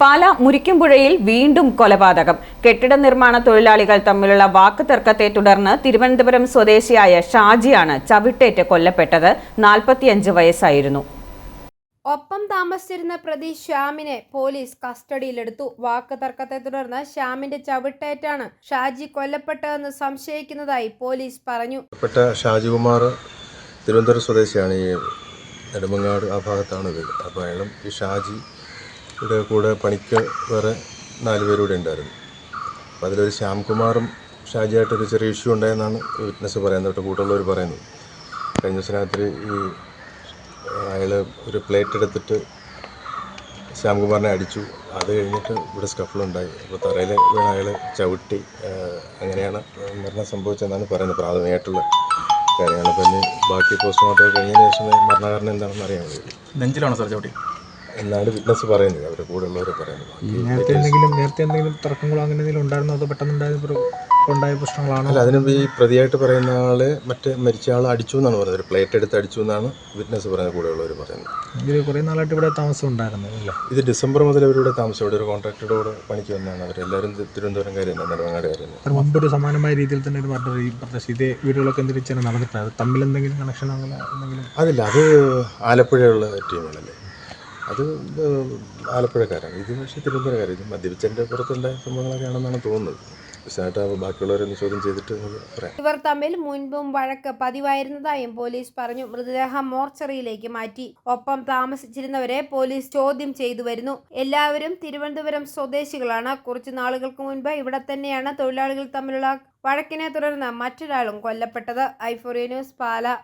പാല മുരിക്കുംപുഴയിൽ വീണ്ടും കൊലപാതകം. കെട്ടിട നിർമ്മാണ തൊഴിലാളികൾ തമ്മിലുള്ള വാക്ക് തർക്കത്തെ തുടർന്ന് തിരുവനന്തപുരം സ്വദേശിയായ ഷാജിയാണ് ചവിട്ടേറ്റ് കൊല്ലപ്പെട്ടത്. 45 വയസ്സായിരുന്നു. ഒപ്പം താമസിച്ചിരുന്ന പ്രതി ശ്യാമിനെ പോലീസ് കസ്റ്റഡിയിലെടുത്തു. വാക്ക് തർക്കത്തെ തുടർന്ന് ശ്യാമിന്റെ ചവിട്ടേറ്റാണ് ഷാജി കൊല്ലപ്പെട്ടതെന്ന് സംശയിക്കുന്നതായി പോലീസ് പറഞ്ഞു. ഷാജികുമാർ തിരുവനന്തപുരം സ്വദേശിയാണ്. ഈ നെടുമങ്ങാട് ആ ഭാഗത്താണ് ഇത്. അപ്പോൾ അയാളും ഈ ഷാജിയുടെ കൂടെ പണിക്ക് വേറെ 4 പേരൂടെ ഉണ്ടായിരുന്നു. അപ്പോൾ അതിലൊരു ശ്യാംകുമാറും ഷാജിയായിട്ടൊരു ചെറിയ ഇഷ്യൂ ഉണ്ടായെന്നാണ് ഈ വിറ്റ്നസ് പറയുന്നത്, കൂട്ടുള്ളവർ പറയുന്നത്. കഴിഞ്ഞ ദിവസം രാത്രി ഈ അയാൾ ഒരു പ്ലേറ്റ് എടുത്തിട്ട് ശ്യാംകുമാറിനെ അടിച്ചു. അത് കഴിഞ്ഞിട്ട് ഇവിടെ സ്കഫിളുണ്ടായി. അപ്പോൾ തറയിൽ വീണ അയാൾ ചവിട്ടി. അങ്ങനെയാണ് മരണം സംഭവിച്ചതെന്നാണ് പറയുന്നത്, പ്രാഥമികമായിട്ടുള്ള കാര്യമാണ്. അപ്പോൾ ഇനി ബാക്കി പോസ്റ്റ്മോർട്ടം കഴിഞ്ഞതിന് ശേഷം മരണകാരണം എന്താണെന്ന് അറിയാൻ കഴിയും. നെഞ്ചിലാണോ സാർ ചവിട്ടി എന്നാണ് വിറ്റ്നസ് പറയുന്നത്, അവരുടെ കൂടെ ഉള്ളവർ പറയുന്നത്. നേരത്തെ എന്തെങ്കിലും തർക്കങ്ങളോ അങ്ങനെ എന്തെങ്കിലും ഉണ്ടായിരുന്നോ, അതോ പെട്ടെന്നുണ്ടായ പ്രശ്നങ്ങളാണോ? അല്ല, അതിന് ഈ പ്രതിയായിട്ട് പറയുന്ന ആളെ മരിച്ച ആൾ അടിച്ചു എന്നാണ് പറയുന്നത്. ഒരു പ്ലേറ്റ് എടുത്ത് അടിച്ചു എന്നാണ് വിറ്റ്നസ് പറയുന്നത്, കൂടെ ഉള്ളവർ പറയുന്നത്. ഇത് കുറേ നാളായിട്ട് ഇവിടെ താമസം ഉണ്ടായിരുന്നില്ല. ഇത് ഡിസംബർ മുതൽ അവരിവിടെ താമസം. ഇവിടെ ഒരു കോൺട്രാക്ടറുടെ കൂടെ പണിക്ക് വന്നതാണ്. അവരെല്ലാവരും തിരുവനന്തപുരംകാർ തന്നെ, നെടുമങ്ങാടുകാർ തന്നെ. മുമ്പൊരു സമാനമായ രീതിയിൽ തന്നെ ഒരു മർഡർ ഈ പ്രദേശം ഇതേ വീടുകളൊക്കെ എന്തിനാണ് നടന്നിട്ടുള്ളത്? തമ്മിൽ എന്തെങ്കിലും കണക്ഷൻ അങ്ങനെ എന്തെങ്കിലും? അതില്ല, അത് ആലപ്പുഴയുള്ള ടീമുകളല്ലേ, അത് ആലപ്പുഴക്കാരാണ്. ഇത് പക്ഷേ തിരുവനന്തപുരക്കാർ. ഇത് മദ്യപിച്ചതിൻ്റെ പുറത്തുണ്ടായ സംഭവങ്ങളൊക്കെയാണെന്നാണ് തോന്നുന്നത്. വിശദമായിട്ട് ബാക്കിയുള്ളവരൊന്ന് ചോദ്യം ചെയ്തിട്ട് പറയാം. ഇവർ തമ്മിൽ മുൻപും വഴക്ക് പതിവായിരുന്നതായും പോലീസ് പറഞ്ഞു. മൃതദേഹം മോർച്ചറിയിലേക്ക് മാറ്റി. ഒപ്പം താമസിച്ചിരുന്നവരെ പോലീസ് ചോദ്യം ചെയ്തു വരുന്നു. എല്ലാവരും തിരുവനന്തപുരം സ്വദേശികളാണ്. കുറച്ചു നാളുകൾക്ക് മുൻപ് ഇവിടെ തന്നെയാണ് തൊഴിലാളികൾ തമ്മിലുള്ള വഴക്കിനെ തുടർന്ന് മറ്റൊരാളും കൊല്ലപ്പെട്ടത്. i4A ന്യൂസ്, പാല.